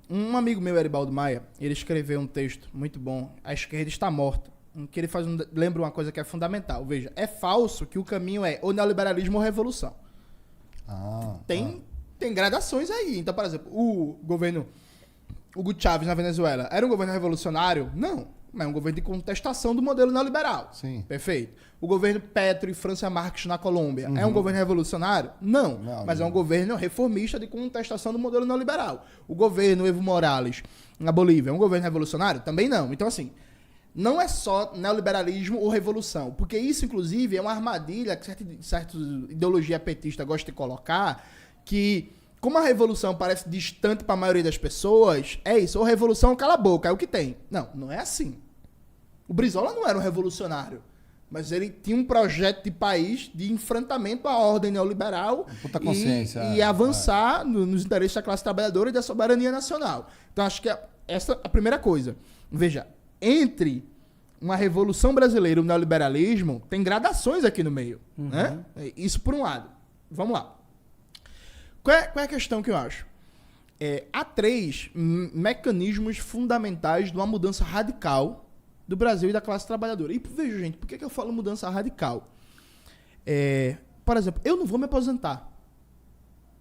Um amigo meu, Eribaldo Maia, ele escreveu um texto muito bom, A Esquerda Está Morta, em que ele lembra uma coisa que é fundamental. Veja, é falso que o caminho é ou neoliberalismo ou revolução. Tem gradações aí. Então, por exemplo, o governo Hugo Chávez na Venezuela era um governo revolucionário? Não. Mas é um governo de contestação do modelo neoliberal. Sim. Perfeito. O governo Petro e Francia Marques na Colômbia é um governo revolucionário? Não. Mas é um governo reformista de contestação do modelo neoliberal. O governo Evo Morales na Bolívia é um governo revolucionário? Também não. Então, assim, não é só neoliberalismo ou revolução. Porque isso, inclusive, é uma armadilha que certa ideologia petista gosta de colocar, que, como a revolução parece distante para a maioria das pessoas, é isso. Ou revolução ou cala a boca, é o que tem. Não, não é assim. O Brizola não era um revolucionário, mas ele tinha um projeto de país de enfrentamento à ordem neoliberal e avançar nos interesses da classe trabalhadora e da soberania nacional. Então, acho que essa é a primeira coisa. Veja, entre uma revolução brasileira e o neoliberalismo, tem gradações aqui no meio. Né? Isso por um lado. Vamos lá. Qual é a questão que eu acho? Há 3 mecanismos fundamentais de uma mudança radical do Brasil e da classe trabalhadora. E veja, gente, por que eu falo mudança radical? Por exemplo, eu não vou me aposentar.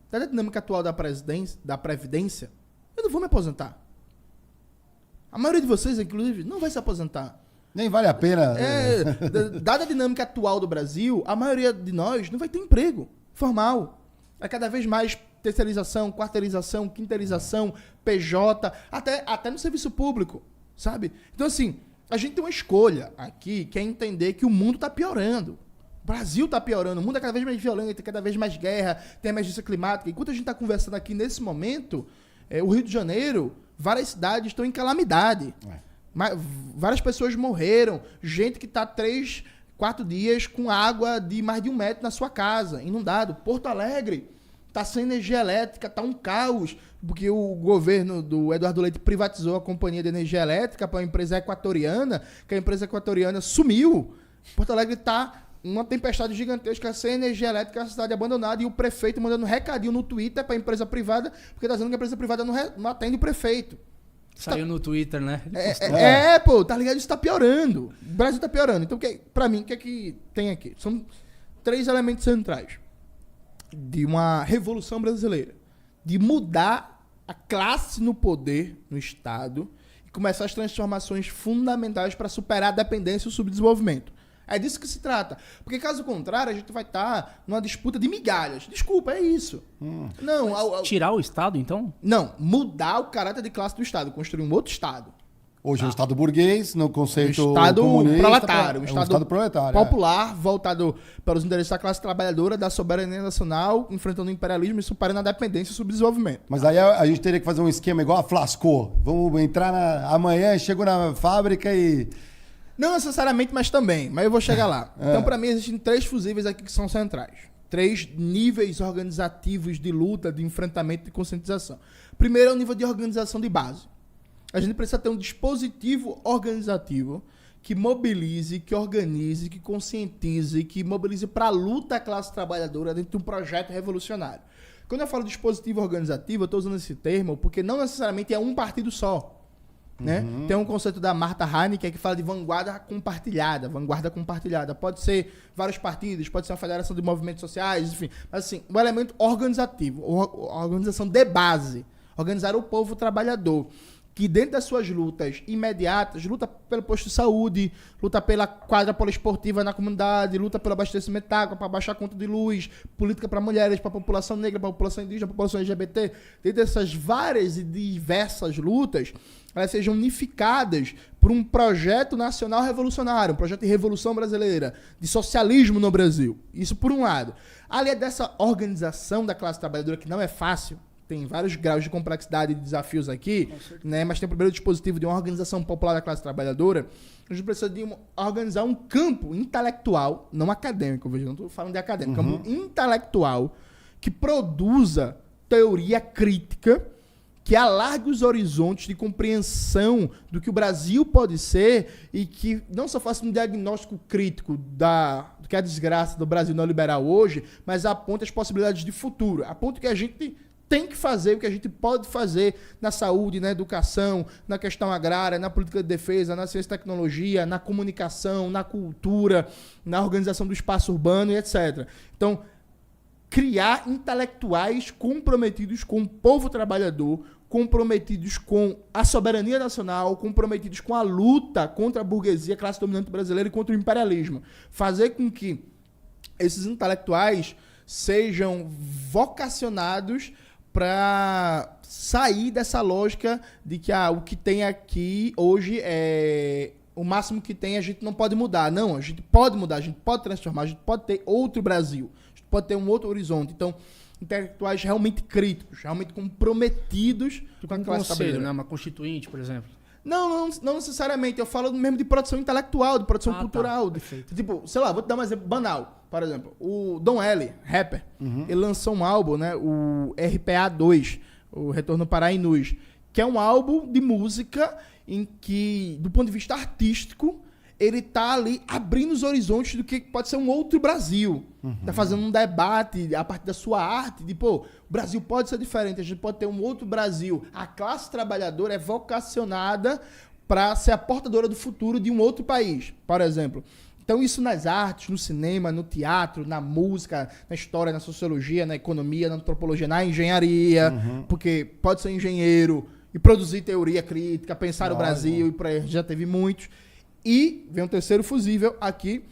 Da dinâmica atual da Previdência, eu não vou me aposentar. A maioria de vocês, inclusive, não vai se aposentar. Nem vale a pena. Dada a dinâmica atual do Brasil, a maioria de nós não vai ter emprego formal. É cada vez mais terceirização, quarteirização, quinteirização, PJ, até no serviço público, sabe? Então, assim, a gente tem uma escolha aqui, que é entender que o mundo está piorando. O Brasil está piorando, o mundo é cada vez mais violento, tem cada vez mais guerra, tem emergência climática. Enquanto a gente está conversando aqui nesse momento, o Rio de Janeiro, várias cidades estão em calamidade. Várias pessoas morreram, gente que está 3, 4 dias com água de mais de 1 metro na sua casa, inundado. Porto Alegre está sem energia elétrica, está um caos, porque o governo do Eduardo Leite privatizou a companhia de energia elétrica para uma empresa equatoriana, que a empresa equatoriana sumiu. Porto Alegre está uma tempestade gigantesca, sem energia elétrica, a cidade abandonada, e o prefeito mandando um recadinho no Twitter para a empresa privada, porque está dizendo que a empresa privada não atende o prefeito. Saiu no Twitter, né? Pô, tá ligado? Isso tá piorando. O Brasil tá piorando. Então, pra mim, o que é que tem aqui? São 3 elementos centrais de uma revolução brasileira. De mudar a classe no poder, no Estado, e começar as transformações fundamentais para superar a dependência e o subdesenvolvimento. É disso que se trata. Porque, caso contrário, a gente vai estar numa disputa de migalhas. Desculpa, é isso. Não, tirar o Estado, então? Não, mudar o caráter de classe do Estado, construir um outro Estado. Hoje é o Estado burguês, no conceito Estado comunista, proletário. um Estado proletário. Popular, voltado para os interesses da classe trabalhadora, da soberania nacional, enfrentando o imperialismo e superando a dependência e o subdesenvolvimento. Mas aí a gente teria que fazer um esquema igual a Flasco. Vamos entrar amanhã, chego na fábrica e... Não necessariamente, mas também. Mas eu vou chegar lá. Então, para mim, existem 3 fusíveis aqui que são centrais. 3 níveis organizativos de luta, de enfrentamento e de conscientização. Primeiro é o nível de organização de base. A gente precisa ter um dispositivo organizativo que mobilize, que organize, que conscientize, que mobilize para a luta à classe trabalhadora dentro de um projeto revolucionário. Quando eu falo dispositivo organizativo, eu estou usando esse termo porque não necessariamente é um partido só. Né? Tem um conceito da Martha Heineken que fala de vanguarda compartilhada. Pode ser vários partidos, pode ser uma federação de movimentos sociais, enfim. Mas assim, o elemento organizativo, a organização de base, organizar o povo trabalhador, que dentro das suas lutas imediatas, luta pelo posto de saúde, luta pela quadra poliesportiva na comunidade, luta pelo abastecimento de água, para baixar a conta de luz, política para mulheres, para a população negra, para a população indígena, para a população LGBT, dentro dessas várias e diversas lutas, elas sejam unificadas por um projeto nacional revolucionário, um projeto de revolução brasileira, de socialismo no Brasil. Isso por um lado. Além dessa organização da classe trabalhadora, que não é fácil, tem vários graus de complexidade e desafios aqui, né? Mas tem o primeiro dispositivo de uma organização popular da classe trabalhadora. A gente precisa de organizar um campo intelectual, não acadêmico, veja, não estou falando de acadêmico, campo intelectual que produza teoria crítica, que alargue os horizontes de compreensão do que o Brasil pode ser e que não só faça um diagnóstico crítico do que é a desgraça do Brasil neoliberal hoje, mas aponte as possibilidades de futuro, aponte que a gente tem que fazer o que a gente pode fazer na saúde, na educação, na questão agrária, na política de defesa, na ciência e tecnologia, na comunicação, na cultura, na organização do espaço urbano e etc. Então, criar intelectuais comprometidos com o povo trabalhador, comprometidos com a soberania nacional, comprometidos com a luta contra a burguesia, a classe dominante brasileira e contra o imperialismo. Fazer com que esses intelectuais sejam vocacionados para sair dessa lógica de que o que tem aqui hoje é o máximo que tem, a gente não pode mudar. Não, a gente pode mudar, a gente pode transformar, a gente pode ter outro Brasil, a gente pode ter um outro horizonte. Então, intelectuais realmente críticos, realmente comprometidos com a classe trabalhadora. Né? Uma constituinte, por exemplo. Não necessariamente. Eu falo mesmo de produção intelectual, de produção cultural. Tá. Tipo, sei lá, vou te dar um exemplo banal. Por exemplo, o Dom L, rapper, ele lançou um álbum, né? O RPA 2, o Retorno para Inus, que é um álbum de música em que, do ponto de vista artístico, ele tá ali abrindo os horizontes do que pode ser um outro Brasil. Tá fazendo um debate a partir da sua arte, de, pô, o Brasil pode ser diferente, a gente pode ter um outro Brasil. A classe trabalhadora é vocacionada para ser a portadora do futuro de um outro país, por exemplo. Então isso nas artes, no cinema, no teatro, na música, na história, na sociologia, na economia, na antropologia, na engenharia, porque pode ser engenheiro e produzir teoria crítica, pensar o Brasil, e por aí já teve muitos. E vem um terceiro fusível aqui,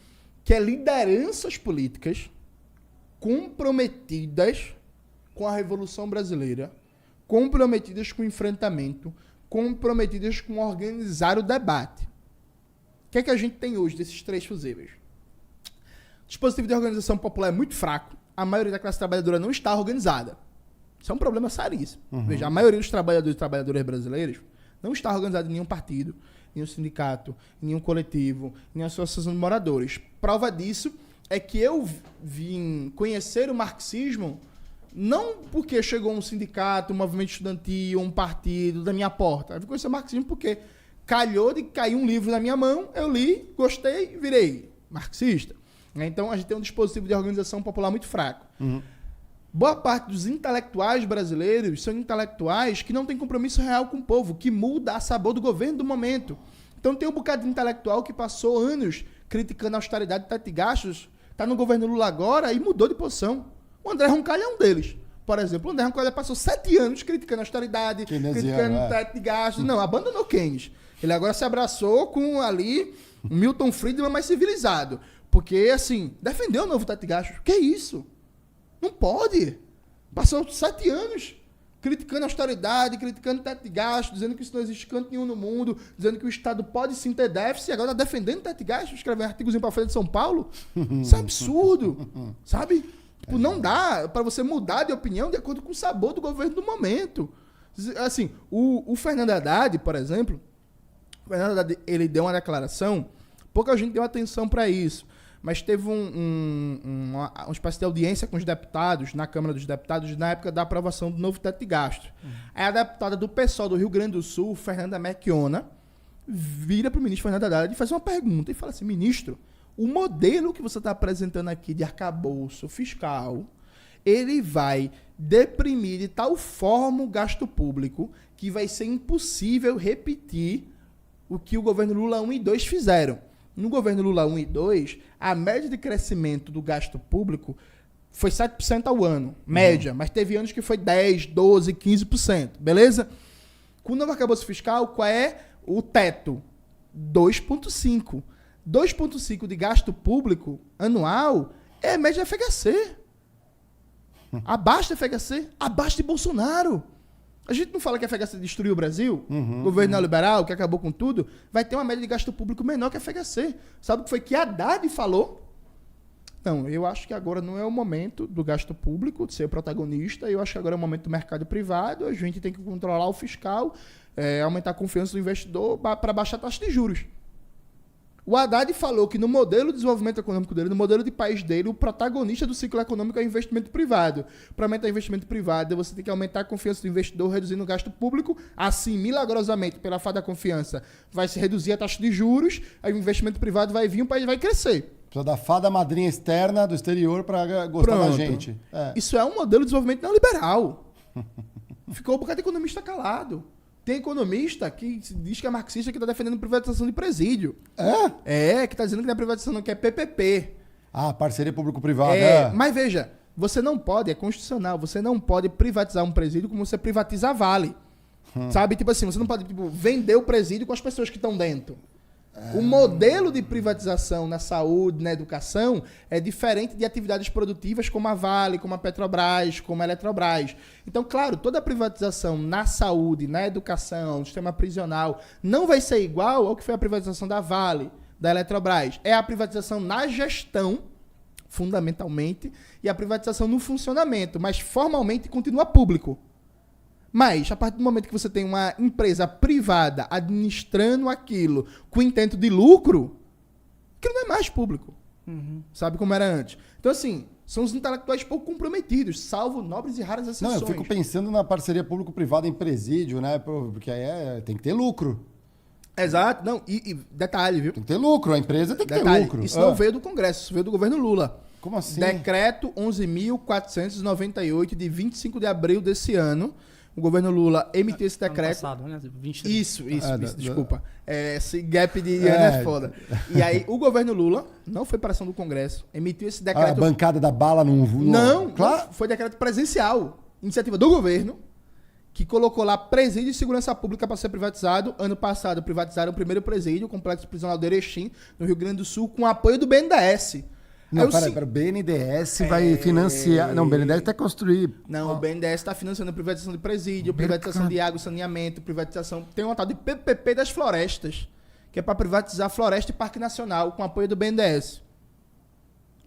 que é lideranças políticas comprometidas com a Revolução Brasileira, comprometidas com o enfrentamento, comprometidas com organizar o debate. O que é que a gente tem hoje desses três fusíveis? O dispositivo de organização popular é muito fraco, a maioria da classe trabalhadora não está organizada. Isso é um problema seríssimo. Veja, a maioria dos trabalhadores e trabalhadoras brasileiros não está organizada em nenhum partido, nenhum sindicato, nenhum coletivo, nenhuma associação de moradores. Prova disso é que eu vim conhecer o marxismo não porque chegou um sindicato, um movimento estudantil, um partido da minha porta. Eu vim conhecer o marxismo porque calhou de cair um livro na minha mão, eu li, gostei e virei marxista. Então a gente tem um dispositivo de organização popular muito fraco. Boa parte dos intelectuais brasileiros são intelectuais que não têm compromisso real com o povo, que muda a sabor do governo do momento. Então tem um bocado de intelectual que passou anos criticando a austeridade de teto de gastos, está no governo Lula agora e mudou de posição. O André Roncalha é um deles. Por exemplo, o André Roncalha passou 7 anos criticando a austeridade, criticando o teto de gastos. Não, abandonou Keynes. Ele agora se abraçou com ali um Milton Friedman mais civilizado. Porque, assim, defendeu o novo teto de gastos. Que isso? Não pode. Passou 7 anos criticando a austeridade, criticando o teto de gastos, dizendo que isso não existe canto nenhum no mundo, dizendo que o Estado pode sim ter déficit, e agora está defendendo o teto de gastos, escrevendo artigos para a Folha de São Paulo. Isso é absurdo. Sabe? Tipo, não dá para você mudar de opinião de acordo com o sabor do governo do momento. Assim, o Fernando Haddad, por exemplo, o Fernando Haddad, ele deu uma declaração, pouca gente deu atenção para isso, mas teve uma espécie de audiência com os deputados, na Câmara dos Deputados, na época da aprovação do novo teto de gastos. Aí a deputada do PSOL do Rio Grande do Sul, Fernanda Melchiona, vira para o ministro Fernando Haddad e faz uma pergunta e fala assim: ministro, o modelo que você está apresentando aqui de arcabouço fiscal, ele vai deprimir de tal forma o gasto público que vai ser impossível repetir o que o governo Lula 1 e 2 fizeram. No governo Lula 1 e 2, a média de crescimento do gasto público foi 7% ao ano, média, mas teve anos que foi 10%, 12%, 15%, beleza? Com o novo arcabouço fiscal, qual é o teto? 2,5%. 2,5% de gasto público anual é a média da FHC. Abaixo da FHC, abaixo de Bolsonaro. A gente não fala que a FHC destruiu o Brasil? Governo neoliberal, que acabou com tudo, vai ter uma média de gasto público menor que a FHC. Sabe o que foi que a Haddad falou? Não, eu acho que agora não é o momento do gasto público de ser protagonista, eu acho que agora é o momento do mercado privado, a gente tem que controlar o fiscal, aumentar a confiança do investidor para baixar a taxa de juros. O Haddad falou que no modelo de desenvolvimento econômico dele, no modelo de país dele, o protagonista do ciclo econômico é o investimento privado. Para aumentar o investimento privado, você tem que aumentar a confiança do investidor, reduzindo o gasto público. Assim, milagrosamente, pela falta da confiança, vai se reduzir a taxa de juros, aí o investimento privado vai vir e o país vai crescer. Precisa da fada madrinha externa do exterior para gostar da gente. Isso é um modelo de desenvolvimento neoliberal. Ficou um bocado de economista calado. Tem economista que diz que é marxista que está defendendo privatização de presídio. Que está dizendo que não é privatização, não, que é PPP. Parceria público-privada. Mas veja, você não pode, é constitucional, você não pode privatizar um presídio como você privatiza a Vale. Sabe? Tipo assim, você não pode vender o presídio com as pessoas que estão dentro. O modelo de privatização na saúde, na educação, é diferente de atividades produtivas como a Vale, como a Petrobras, como a Eletrobras. Então, claro, toda privatização na saúde, na educação, no sistema prisional, não vai ser igual ao que foi a privatização da Vale, da Eletrobras. É a privatização na gestão, fundamentalmente, e a privatização no funcionamento, mas formalmente continua público. Mas, a partir do momento que você tem uma empresa privada administrando aquilo com intento de lucro, aquilo não é mais público. Sabe como era antes? Então, assim, são os intelectuais pouco comprometidos, salvo nobres e raras exceções. Não, eu fico pensando na parceria público-privada em presídio, né? Porque aí tem que ter lucro. Exato. Não, e detalhe, viu? Tem que ter lucro, a empresa tem que ter lucro. Isso não veio do Congresso, isso veio do governo Lula. Como assim? Decreto 11.498, de 25 de abril desse ano. O governo Lula emitiu esse decreto. Ano passado, né? 20... Isso, desculpa. Esse gap de ano é foda. E aí, o governo Lula, não foi para ação do Congresso, emitiu esse decreto. A bancada da bala Não, claro. Foi decreto presencial. Iniciativa do governo, que colocou lá presídio de segurança pública para ser privatizado. Ano passado, privatizaram o primeiro presídio, o Complexo Prisional do Erechim, no Rio Grande do Sul, com apoio do BNDES. Não, peraí, o BNDES vai financiar... Não, o BNDES até construir... Não, o BNDES está financiando a privatização de presídio, privatização de água e saneamento, privatização... Tem uma tal de PPP das florestas, que é para privatizar floresta e parque nacional, com apoio do BNDES.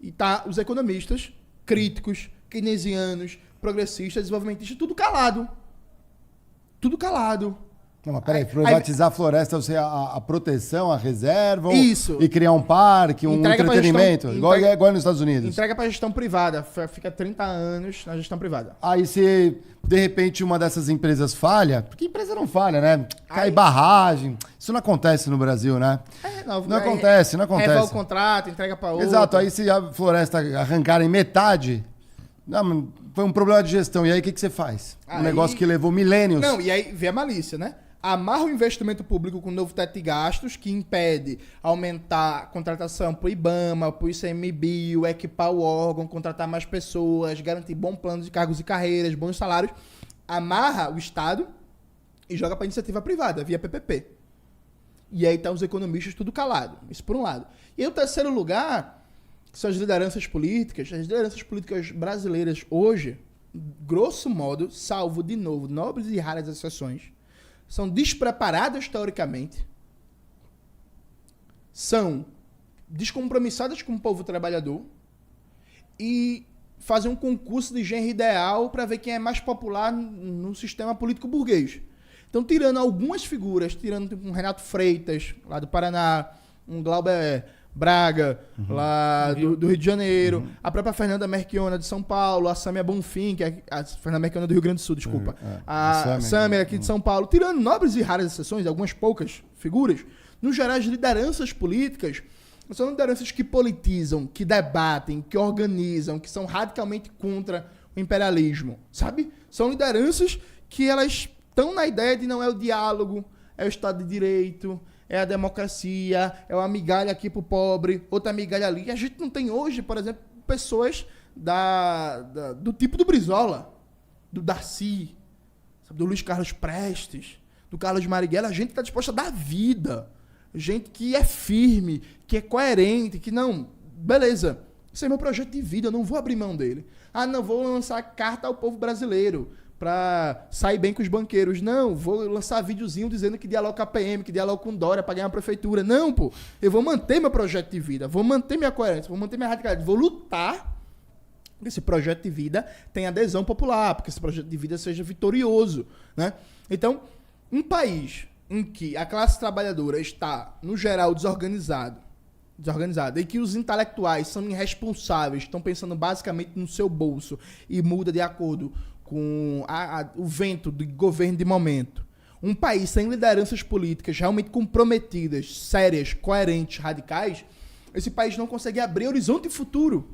E tá os economistas, críticos, keynesianos, progressistas, desenvolvimentistas, tudo calado. Tudo calado. Não, mas peraí, privatizar a floresta, você a proteção, a reserva Isso. E criar um parque, um entretenimento, igual nos Estados Unidos. Entrega para gestão privada, fica 30 anos na gestão privada. Aí se, de repente, uma dessas empresas falha, porque empresa não falha, né? Cai barragem, isso não acontece no Brasil, né? Não acontece. Revoga o contrato, entrega para outra. Exato, aí se a floresta arrancar em metade... Não, foi um problema de gestão, e aí o que você faz? Um negócio que levou milênios. Não, e aí vem a malícia, né? Amarra o investimento público com o novo teto de gastos, que impede aumentar a contratação para o IBAMA, para o ICMBio, equipar o órgão, contratar mais pessoas, garantir bom plano de cargos e carreiras, bons salários. Amarra o Estado e joga para a iniciativa privada, via PPP. E aí tá os economistas tudo calado. Isso por um lado. E aí o terceiro lugar, que são as lideranças políticas. As lideranças políticas brasileiras hoje, grosso modo, salvo de novo nobres e raras exceções, são despreparadas teoricamente, são descompromissadas com o povo trabalhador e fazem um concurso de genro ideal para ver quem é mais popular no sistema político burguês. Então, tirando algumas figuras, tirando tipo, um Renato Freitas, lá do Paraná, um Glauber Braga, lá do Rio de Janeiro, a própria Fernanda Merchiona de São Paulo, a Sâmia Bonfim, que é a Fernanda Merchiona do Rio Grande do Sul, desculpa. A Sâmia aqui de São Paulo, tirando nobres e raras exceções, algumas poucas figuras, no geral, as lideranças políticas são lideranças que politizam, que debatem, que organizam, que são radicalmente contra o imperialismo, sabe? São lideranças que elas estão na ideia de não é o diálogo, é o Estado de Direito, é a democracia, é uma migalha aqui pro pobre, outra migalha ali. E a gente não tem hoje, por exemplo, pessoas do tipo do Brizola, do Darcy, sabe, do Luiz Carlos Prestes, do Carlos Marighella. A gente está disposta a dar vida. Gente que é firme, que é coerente, que não... Beleza, esse é meu projeto de vida, eu não vou abrir mão dele. Não vou lançar carta ao povo brasileiro para sair bem com os banqueiros. Não, vou lançar videozinho dizendo que dialogo com a PM, que dialogo com Dória para ganhar a prefeitura. Não, pô. Eu vou manter meu projeto de vida, vou manter minha coerência, vou manter minha radicalidade, vou lutar que esse projeto de vida tenha adesão popular, porque esse projeto de vida seja vitorioso, né? Então, um país em que a classe trabalhadora está, no geral, desorganizada, e que os intelectuais são irresponsáveis, estão pensando basicamente no seu bolso e muda de acordo com o vento do governo de momento. Um país sem lideranças políticas realmente comprometidas, sérias, coerentes, radicais, esse país não consegue abrir horizonte futuro.